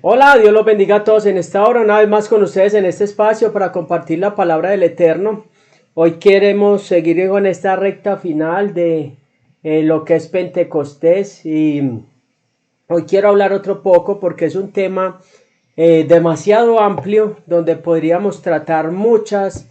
Hola, Dios los bendiga a todos en esta hora, una vez más con ustedes en este espacio para compartir la palabra del Eterno. Hoy queremos seguir con esta recta final de lo que es Pentecostés y hoy quiero hablar otro poco porque es un tema demasiado amplio donde podríamos tratar muchas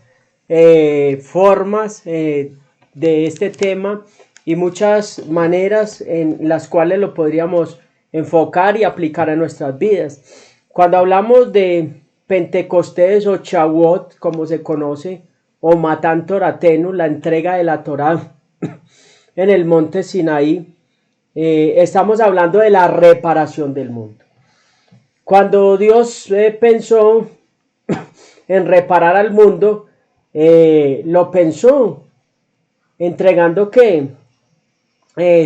formas de este tema y muchas maneras en las cuales lo podríamos enfocar y aplicar a nuestras vidas. Cuando hablamos de Pentecostés o Shavuot, como se conoce, o Matán Toratenu, la entrega de la Torá en el monte Sinaí, estamos hablando de la reparación del mundo. Cuando Dios pensó en reparar al mundo, lo pensó entregando ¿qué?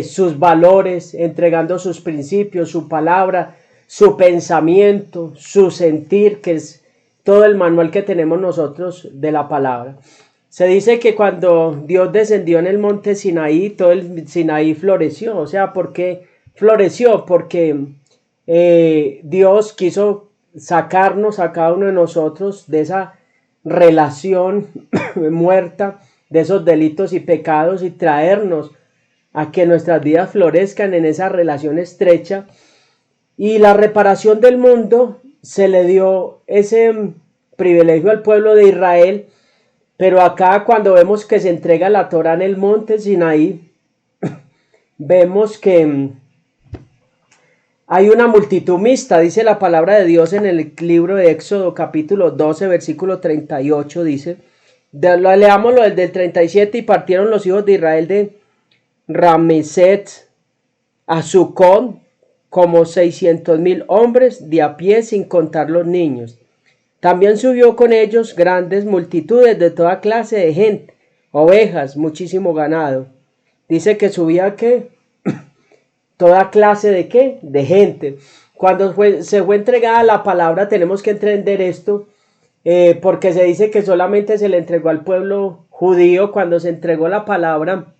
Sus valores, entregando sus principios, su palabra, su pensamiento, su sentir, que es todo el manual que tenemos nosotros de la palabra. Se dice que cuando Dios descendió en el monte Sinaí, todo el Sinaí floreció. O sea, ¿por qué floreció? Porque Dios quiso sacarnos a cada uno de nosotros de esa relación muerta, de esos delitos y pecados y traernos a que nuestras vidas florezcan en esa relación estrecha. Y la reparación del mundo se le dio ese privilegio al pueblo de Israel, pero acá cuando vemos que se entrega la Torá en el monte Sinaí, vemos que hay una multitud mixta, dice la palabra de Dios en el libro de Éxodo capítulo 12, versículo 38, dice, leámoslo desde el 37, y partieron los hijos de Israel de Rameset a Sucot como 600,000 hombres de a pie, sin contar los niños. También subió con ellos grandes multitudes de toda clase de gente, ovejas, muchísimo ganado. Dice que subía ¿qué? Toda clase de ¿qué? De gente. Cuando se fue entregada la palabra, tenemos que entender esto, porque se dice que solamente se le entregó al pueblo judío. Cuando se entregó la palabra,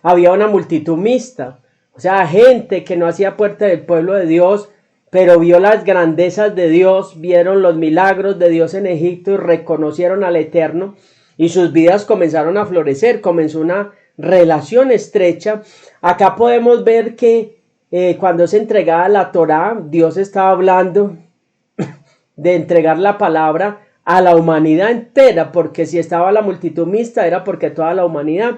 había una multitud mixta, o sea, gente que no hacía parte del pueblo de Dios, pero vio las grandezas de Dios, vieron los milagros de Dios en Egipto y reconocieron al Eterno, y sus vidas comenzaron a florecer, comenzó una relación estrecha. Acá podemos ver que cuando se entregaba la Torá, Dios estaba hablando de entregar la palabra a la humanidad entera, porque si estaba la multitud mixta era porque toda la humanidad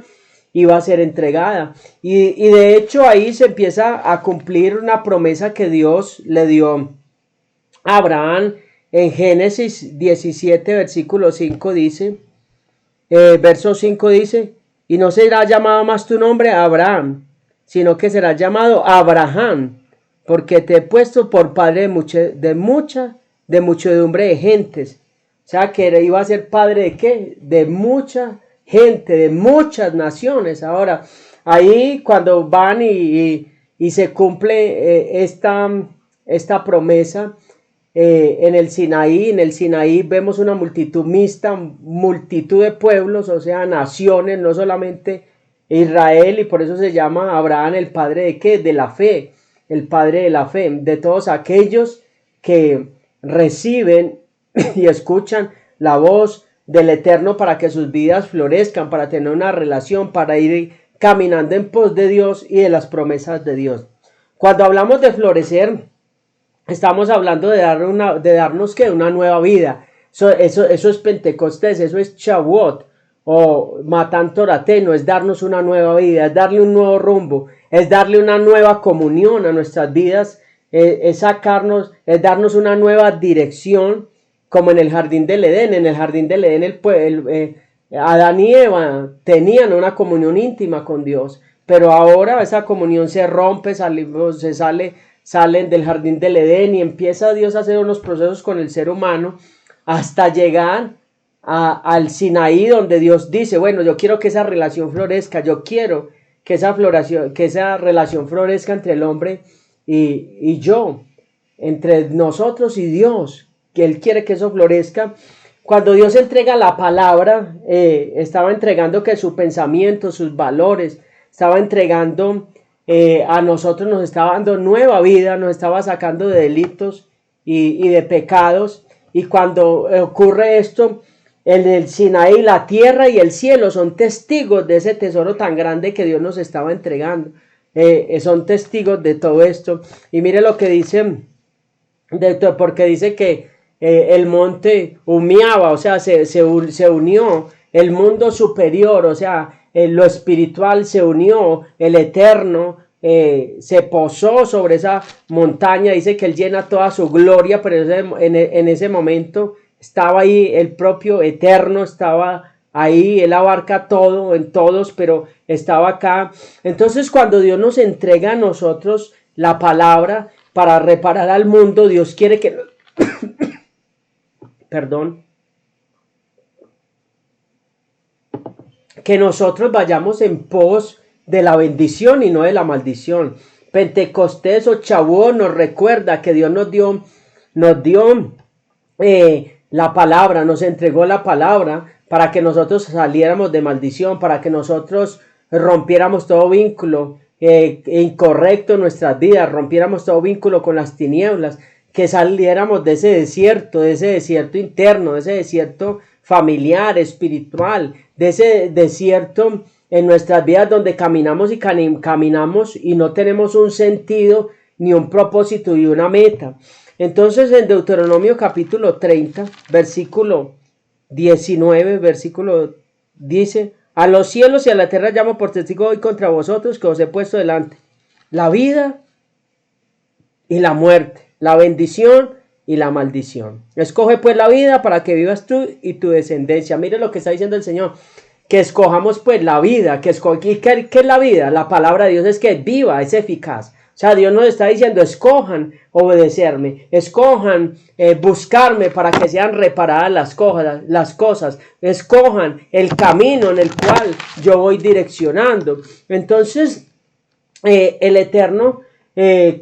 iba a ser entregada. Y de hecho ahí se empieza a cumplir una promesa que Dios le dio a Abraham en Génesis 17, versículo 5 dice, verso 5 dice, y no será llamado más tu nombre Abraham, sino que será llamado Abraham, porque te he puesto por padre de muchedumbre de gentes. O sea, que iba a ser padre de ¿qué? De mucha gente, de muchas naciones. Ahora, ahí cuando van y se cumple esta promesa en el Sinaí vemos una multitud mixta, multitud de pueblos, o sea, naciones, no solamente Israel, y por eso se llama Abraham el padre de ¿qué? De la fe, el padre de la fe, de todos aquellos que reciben y escuchan la voz del Eterno para que sus vidas florezcan, para tener una relación, para ir caminando en pos de Dios y de las promesas de Dios. Cuando hablamos de estamos hablando de darnos ¿qué? Una nueva vida. Eso es Pentecostés, eso es Shavuot o Matán Toratenu, es darnos una nueva vida, es darle un nuevo rumbo, es darle una nueva comunión a nuestras vidas, es darnos una nueva dirección, como en el jardín del Edén. En el jardín del Edén Adán y Eva tenían una comunión íntima con Dios, pero ahora esa comunión se rompe, salen del jardín del Edén y empieza Dios a hacer unos procesos con el ser humano hasta llegar al Sinaí, donde Dios dice, bueno, yo quiero que esa relación florezca, yo quiero que esa relación florezca entre el hombre y yo, entre nosotros y Dios, que Él quiere que eso florezca. Cuando Dios entrega la palabra, estaba entregando que su pensamiento, sus valores, estaba entregando a nosotros nos estaba dando nueva vida, nos estaba sacando de delitos y de pecados. Y cuando ocurre esto, en el Sinaí, la tierra y el cielo son testigos de ese tesoro tan grande que Dios nos estaba entregando. Son testigos de todo esto. Y mire lo que dice, porque dice que el monte humeaba, o sea, se unió el mundo superior, o sea, lo espiritual se unió, el eterno se posó sobre esa montaña. Dice que él llena toda su gloria, pero en ese momento estaba ahí el propio eterno, estaba ahí, él abarca todo en todos, pero estaba acá. Entonces, cuando Dios nos entrega a nosotros la palabra para reparar al mundo, Dios quiere que perdón, que nosotros vayamos en pos de la bendición y no de la maldición. Pentecostés o Shavuot nos recuerda que Dios nos dio la palabra, nos entregó la palabra para que nosotros saliéramos de maldición, para que nosotros rompiéramos todo vínculo incorrecto en nuestras vidas, rompiéramos todo vínculo con las tinieblas, que saliéramos de ese desierto interno, de ese desierto familiar, espiritual, de ese desierto en nuestras vidas donde caminamos y no tenemos un sentido, ni un propósito y una meta. Entonces en Deuteronomio capítulo 30, versículo 19, dice: a los cielos y a la tierra llamo por testigo hoy contra vosotros que os he puesto delante la vida y la muerte, la bendición y la maldición. Escoge pues la vida para que vivas tú y tu descendencia. Mire lo que está diciendo el Señor, que escojamos pues la vida, ¿qué es la vida? La palabra de Dios es que es viva, es eficaz. O sea, Dios nos está diciendo: escojan obedecerme, escojan buscarme para que sean reparadas las cosas, escojan el camino en el cual yo voy direccionando. Entonces, el Eterno,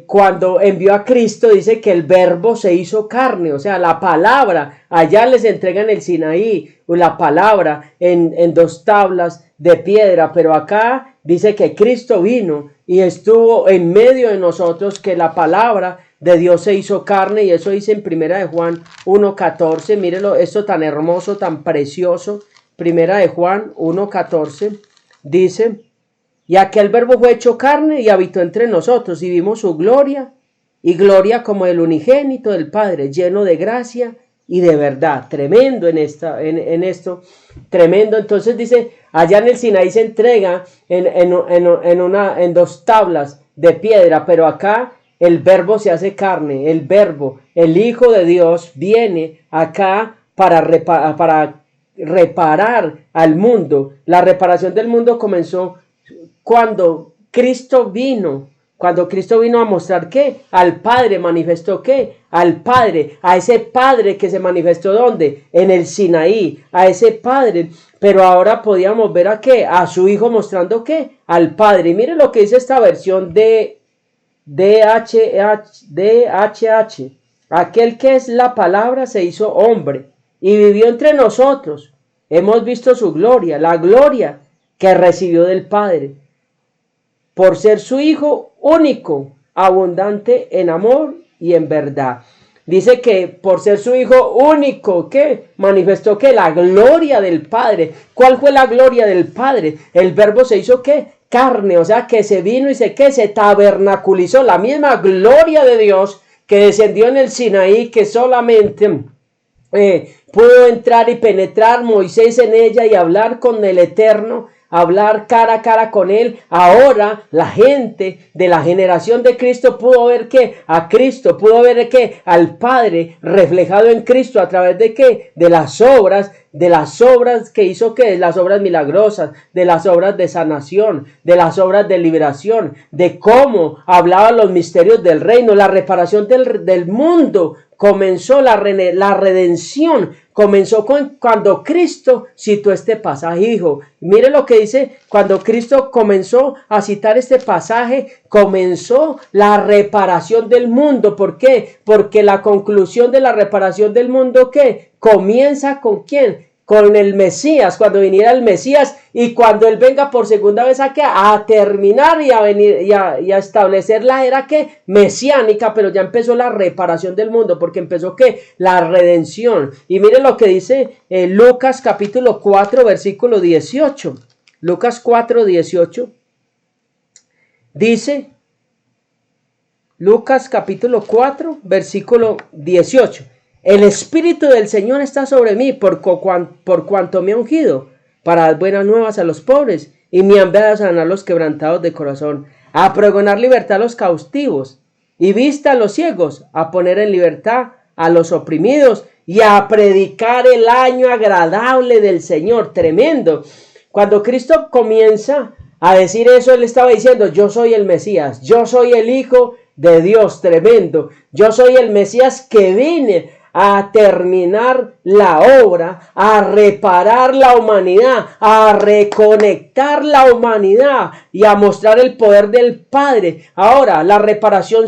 cuando envió a Cristo, dice que el verbo se hizo carne, o sea, la palabra, allá les entregan el Sinaí, la palabra en 2 tablas de piedra, pero acá dice que Cristo vino y estuvo en medio de nosotros, que la palabra de Dios se hizo carne, y eso dice en Primera de Juan 1:14, mírelo, esto tan hermoso, tan precioso. Primera de Juan 1:14 dice: y aquel verbo fue hecho carne y habitó entre nosotros, y vimos su gloria, y gloria como el unigénito del Padre, lleno de gracia y de verdad. Tremendo en esto, tremendo. Entonces dice, allá en el Sinaí se entrega en 2 tablas de piedra, pero acá el verbo se hace carne, el verbo, el Hijo de Dios viene acá para reparar al mundo. La reparación del mundo comenzó cuando Cristo vino a mostrar ¿qué? Al Padre, manifestó ¿qué? Al Padre, a ese Padre que se manifestó ¿dónde? En el Sinaí, a ese Padre. Pero ahora podíamos ver ¿a qué? A su Hijo mostrando ¿qué? Al Padre. Y mire lo que dice esta versión de DHH. Aquel que es la palabra se hizo hombre y vivió entre nosotros. Hemos visto su gloria, la gloria que recibió del Padre, por ser su Hijo único, abundante en amor y en verdad. Dice que por ser su Hijo único, ¿qué? Manifestó que la gloria del Padre. ¿Cuál fue la gloria del Padre? El verbo se hizo ¿qué? Carne, o sea que se vino y se tabernaculizó. La misma gloria de Dios que descendió en el Sinaí, que solamente pudo entrar y penetrar Moisés en ella y hablar con el Eterno, hablar cara a cara con él. Ahora la gente de la generación de Cristo pudo ver que a Cristo, pudo ver que al Padre reflejado en Cristo a través de qué, de las obras que hizo, que las obras milagrosas, de las obras de sanación, de las obras de liberación, de cómo hablaba los misterios del reino, la reparación del mundo. Comenzó la redención, comenzó cuando Cristo citó este pasaje, hijo. Mire lo que dice, cuando Cristo comenzó a citar este pasaje, comenzó la reparación del mundo. ¿Por qué? Porque la conclusión de la reparación del mundo, ¿qué? Comienza con ¿quién? con el Mesías, cuando viniera el Mesías y cuando Él venga por segunda vez aquí a terminar y a venir y a establecer la era que mesiánica, pero ya empezó la reparación del mundo, porque empezó que la redención. Y miren lo que dice Lucas capítulo 4 versículo 18. Lucas 4, 18. Dice, Lucas capítulo 4 versículo 18. El Espíritu del Señor está sobre mí por cuanto me ha ungido para dar buenas nuevas a los pobres y me ha enviado a sanar los quebrantados de corazón, a pregonar libertad a los cautivos y vista a los ciegos, a poner en libertad a los oprimidos y a predicar el año agradable del Señor. Tremendo. Cuando Cristo comienza a decir eso, Él estaba diciendo, yo soy el Mesías, yo soy el Hijo de Dios. Tremendo. Yo soy el Mesías que vine a terminar la obra, a reparar la humanidad, a reconectar la humanidad y a mostrar el poder del Padre. Ahora, la reparación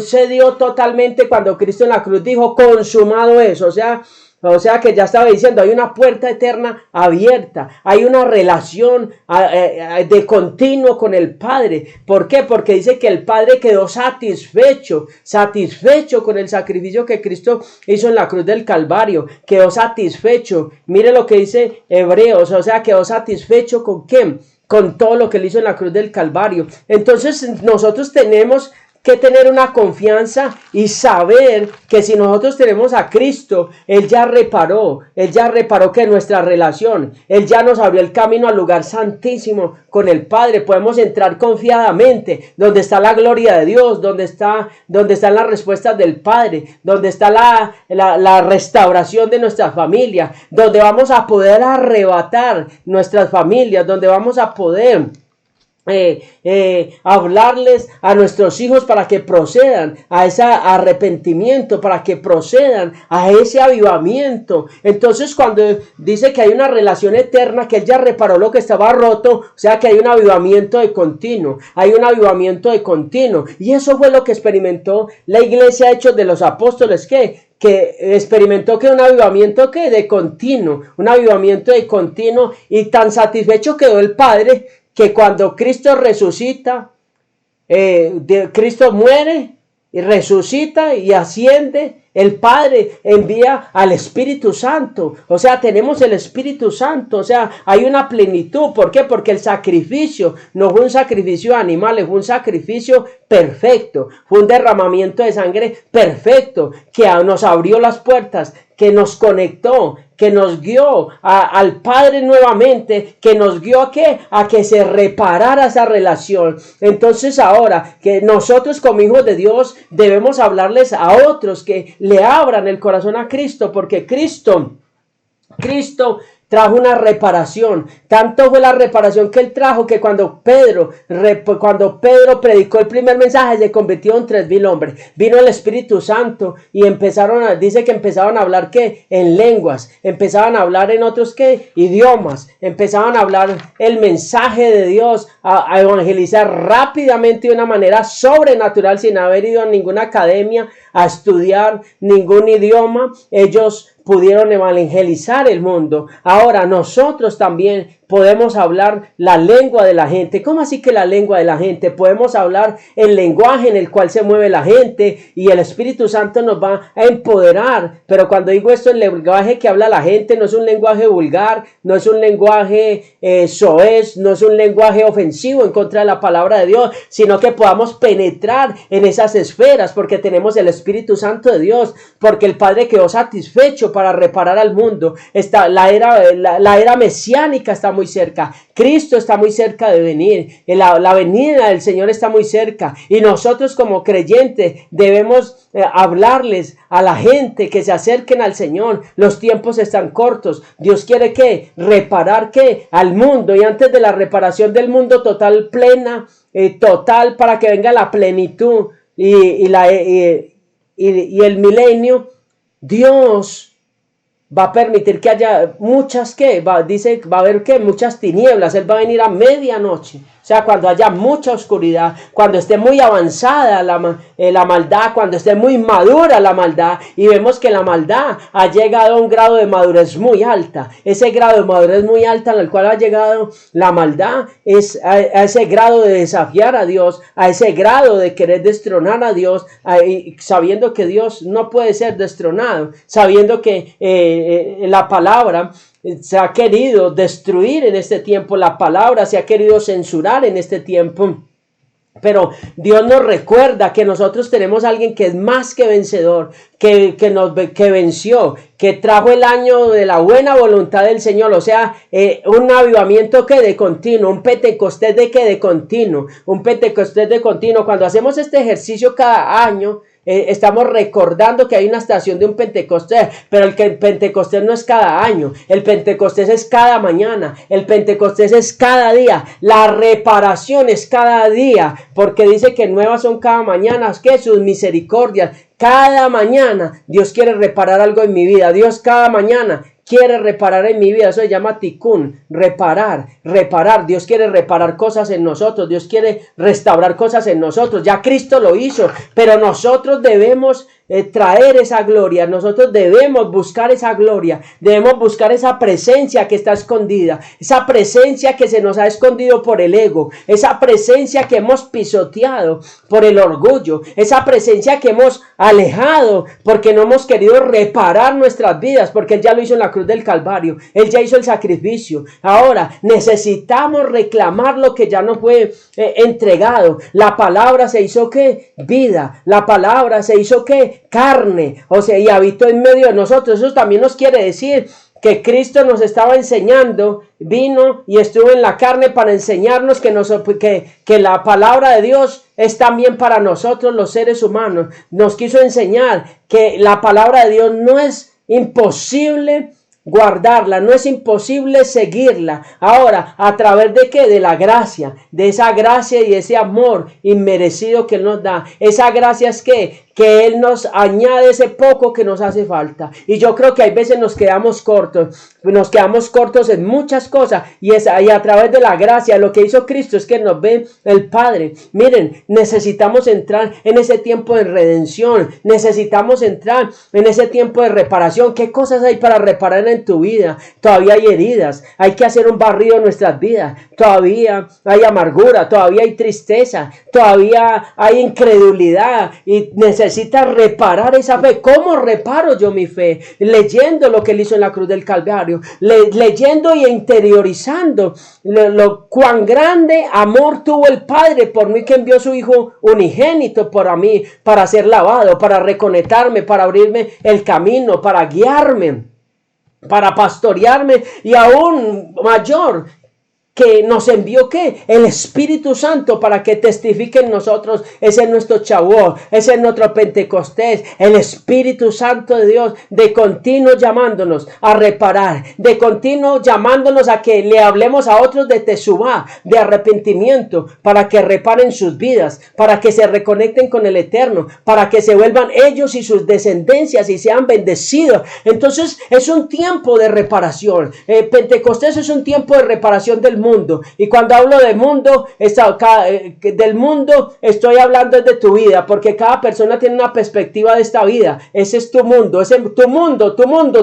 se dio totalmente cuando Cristo en la cruz dijo, consumado es. O sea que ya estaba diciendo, hay una puerta eterna abierta, hay una relación de continuo con el Padre. ¿Por qué? Porque dice que el Padre quedó satisfecho con el sacrificio que Cristo hizo en la cruz del Calvario, quedó satisfecho. Mire lo que dice Hebreos, o sea, quedó satisfecho ¿con quién? Con todo lo que él hizo en la cruz del Calvario. Entonces nosotros tenemos que tener una confianza y saber que si nosotros tenemos a Cristo, Él ya reparó que nuestra relación, Él ya nos abrió el camino al lugar santísimo con el Padre. Podemos entrar confiadamente donde está la gloria de Dios, donde están las respuestas del Padre, donde está la restauración de nuestra familia, donde vamos a poder arrebatar nuestras familias, donde vamos a poder hablarles a nuestros hijos para que procedan a ese arrepentimiento, para que procedan a ese avivamiento. Entonces, cuando dice que hay una relación eterna, que Él ya reparó lo que estaba roto, o sea que hay un avivamiento de continuo, y eso fue lo que experimentó la iglesia Hechos de los Apóstoles, que experimentó que un avivamiento de continuo, y tan satisfecho quedó el Padre que cuando Cristo resucita, Cristo muere y resucita y asciende, el Padre envía al Espíritu Santo. O sea, tenemos el Espíritu Santo. O sea, hay una plenitud. ¿Por qué? Porque el sacrificio no fue un sacrificio de animales, fue un sacrificio perfecto. Fue un derramamiento de sangre perfecto que nos abrió las puertas, que nos conectó, que nos guió al Padre nuevamente, que nos guió a que se reparara esa relación. Entonces ahora que nosotros como hijos de Dios debemos hablarles a otros que le abran el corazón a Cristo, porque Cristo trajo una reparación. Tanto fue la reparación que Él trajo que cuando Pedro predicó el primer mensaje se convirtió en 3,000 hombres. Vino el Espíritu Santo y dice que empezaron a hablar en lenguas, empezaban a hablar en otros idiomas, empezaban a hablar el mensaje de Dios, a evangelizar rápidamente de una manera sobrenatural sin haber ido a ninguna academia a estudiar ningún idioma. Ellos pudieron evangelizar el mundo. Ahora nosotros también podemos hablar la lengua de la gente. ¿Cómo así que la lengua de la gente? Podemos hablar el lenguaje en el cual se mueve la gente y el Espíritu Santo nos va a empoderar. Pero cuando digo esto, el lenguaje que habla la gente no es un lenguaje vulgar, no es un lenguaje soez, no es un lenguaje ofensivo en contra de la palabra de Dios, sino que podamos penetrar en esas esferas porque tenemos el Espíritu Santo de Dios, porque el Padre quedó satisfecho para reparar al mundo. La era mesiánica está muy cerca. Cristo está muy cerca de venir. La venida del Señor está muy cerca. Y nosotros como creyentes debemos hablarles a la gente que se acerquen al Señor. Los tiempos están cortos. Dios quiere reparar al mundo. Y antes de la reparación del mundo total, plena, total, para que venga la plenitud y el milenio, Dios va a permitir que haya muchas va a haber muchas tinieblas. Él va a venir a medianoche. sea, cuando haya mucha oscuridad, cuando esté muy avanzada la maldad, cuando esté muy madura la maldad, y vemos que la maldad ha llegado a un grado de madurez muy alta. Ese grado de madurez muy alta en el cual ha llegado la maldad es a ese grado de desafiar a Dios, a ese grado de querer destronar a Dios, sabiendo que Dios no puede ser destronado, sabiendo que la palabra se ha querido destruir en este tiempo, la palabra se ha querido censurar en este tiempo. Pero Dios nos recuerda que nosotros tenemos a alguien que es más que vencedor, que venció, que trajo el año de la buena voluntad del Señor, o sea, un avivamiento que de continuo, un Pentecostés de continuo, un Pentecostés de continuo. Cuando hacemos este ejercicio cada año, estamos recordando que hay una estación de un Pentecostés, pero el Pentecostés no es cada año, el Pentecostés es cada mañana, el Pentecostés es cada día, la reparación es cada día, porque dice que nuevas son cada mañana, que sus misericordias, cada mañana Dios quiere reparar algo en mi vida, Dios cada mañana quiere reparar en mi vida. Eso se llama tikkun, reparar. Dios quiere reparar cosas en nosotros, Dios quiere restaurar cosas en nosotros. Ya Cristo lo hizo, pero nosotros debemos traer esa gloria, nosotros debemos buscar esa gloria, debemos buscar esa presencia que está escondida, esa presencia que se nos ha escondido por el ego, esa presencia que hemos pisoteado por el orgullo, esa presencia que hemos alejado porque no hemos querido reparar nuestras vidas, porque Él ya lo hizo en la cruz del Calvario, Él ya hizo el sacrificio. Ahora necesitamos reclamar lo que ya nos fue entregado. La palabra se hizo ¿qué? Vida. La palabra se hizo ¿qué? Carne, o sea, y habitó en medio de nosotros. Eso también nos quiere decir que Cristo nos estaba enseñando, vino y estuvo en la carne para enseñarnos que la palabra de Dios es también para nosotros los seres humanos. Nos quiso enseñar que la palabra de Dios no es imposible guardarla, no es imposible seguirla. Ahora, ¿a través de qué? De la gracia, de esa gracia y ese amor inmerecido que Él nos da. Esa gracia es que Él nos añade ese poco que nos hace falta. Y yo creo que hay veces nos quedamos cortos en muchas cosas, y a través de la gracia, lo que hizo Cristo es que nos ve el Padre. Miren, necesitamos entrar en ese tiempo de redención, necesitamos entrar en ese tiempo de reparación. ¿Qué cosas hay para reparar en tu vida? Todavía hay heridas, hay que hacer un barrido en nuestras vidas, todavía hay amargura, todavía hay tristeza, todavía hay incredulidad, y necesitas reparar esa fe. ¿Cómo reparo yo mi fe? Leyendo lo que Él hizo en la cruz del Calvario, leyendo y interiorizando cuán grande amor tuvo el Padre por mí, que envió su Hijo unigénito para mí, para ser lavado, para reconectarme, para abrirme el camino, para guiarme, para pastorearme, y aún mayor, que nos envió ¿qué? El Espíritu Santo para que testifique en nosotros. Ese es nuestro Shavuot, ese es nuestro Pentecostés, el Espíritu Santo de Dios, de continuo llamándonos a reparar, de continuo llamándonos a que le hablemos a otros de Teshuvá, de arrepentimiento, para que reparen sus vidas, para que se reconecten con el Eterno, para que se vuelvan ellos y sus descendencias y sean bendecidos. Entonces es un tiempo de reparación. Pentecostés es un tiempo de reparación del mundo. Y cuando hablo de mundo, del mundo estoy hablando de tu vida, porque cada persona tiene una perspectiva de esta vida. Ese es tu mundo,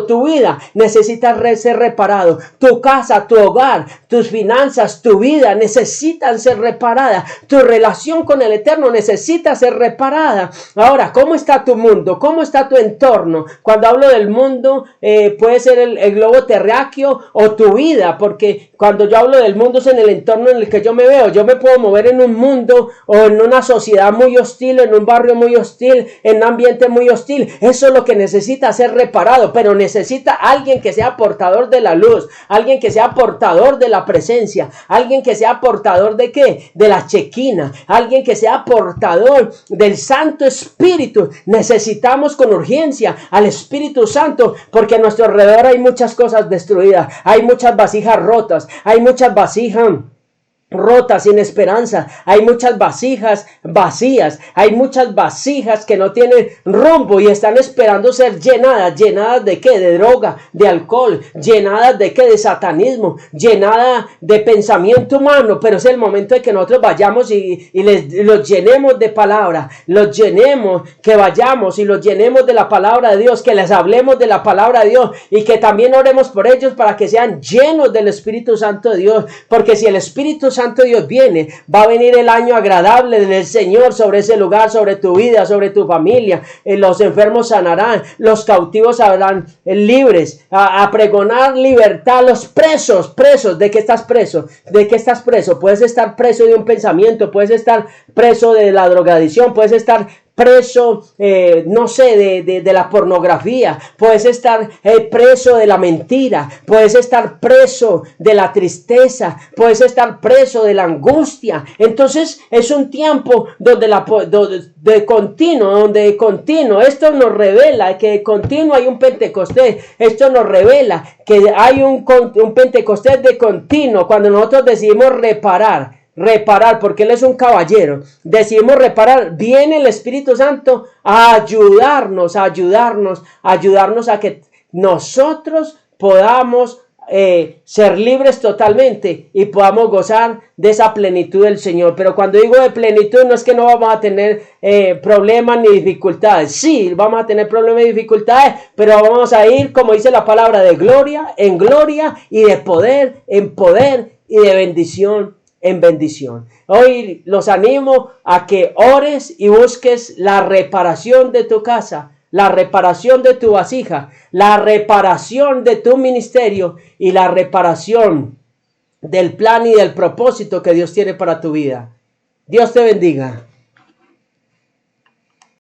tu vida necesita ser reparado. Tu casa, tu hogar, tus finanzas, tu vida necesitan ser reparadas. Tu relación con el Eterno necesita ser reparada. Ahora, ¿cómo está tu mundo? ¿Cómo está tu entorno? Cuando hablo del mundo, puede ser el globo terráqueo o tu vida, porque cuando yo hablo del mundo es en el entorno en el que yo me veo. Yo me puedo mover en un mundo o en una sociedad muy hostil, en un barrio muy hostil, en un ambiente muy hostil. Eso es lo que necesita ser reparado, pero necesita alguien que sea portador de la luz, alguien que sea portador de la presencia, alguien que sea portador de ¿qué? De la chequina, alguien que sea portador del Santo Espíritu. Necesitamos con urgencia al Espíritu Santo, porque a nuestro alrededor hay muchas cosas destruidas, hay muchas vasijas rotas, hay muchas vasijas rotas, sin esperanza. Hay muchas vasijas vacías, hay muchas vasijas que no tienen rumbo y están esperando ser llenadas. ¿Llenadas de qué? De droga, de alcohol, llenadas de qué? De satanismo, llenadas de pensamiento humano. Pero es el momento de que nosotros vayamos y los llenemos de palabra, los llenemos, que vayamos y los llenemos de la palabra de Dios, que les hablemos de la palabra de Dios y que también oremos por ellos para que sean llenos del Espíritu Santo de Dios. Porque si el Espíritu Santo de Dios viene, va a venir el año agradable del Señor sobre ese lugar, sobre tu vida, sobre tu familia. Los enfermos sanarán, los cautivos habrán libres, a pregonar libertad, los presos. ¿De qué estás preso? ¿De qué estás preso? Puedes estar preso de un pensamiento, puedes estar preso de la drogadicción, puedes estar preso, no sé, de la pornografía, puedes estar preso de la mentira, puedes estar preso de la tristeza, puedes estar preso de la angustia. Entonces es un tiempo donde de continuo, esto nos revela que de continuo hay un Pentecostés, esto nos revela que hay un Pentecostés de continuo, cuando nosotros decidimos reparar, porque Él es un caballero, decidimos reparar, viene el Espíritu Santo a ayudarnos a que nosotros podamos ser libres totalmente y podamos gozar de esa plenitud del Señor. Pero cuando digo de plenitud, no es que no vamos a tener problemas ni dificultades. Sí, vamos a tener problemas y dificultades, pero vamos a ir, como dice la palabra, de gloria en gloria y de poder en poder y de bendición en bendición. Hoy los animo a que ores y busques la reparación de tu casa, la reparación de tu vasija, la reparación de tu ministerio y la reparación del plan y del propósito que Dios tiene para tu vida. Dios te bendiga.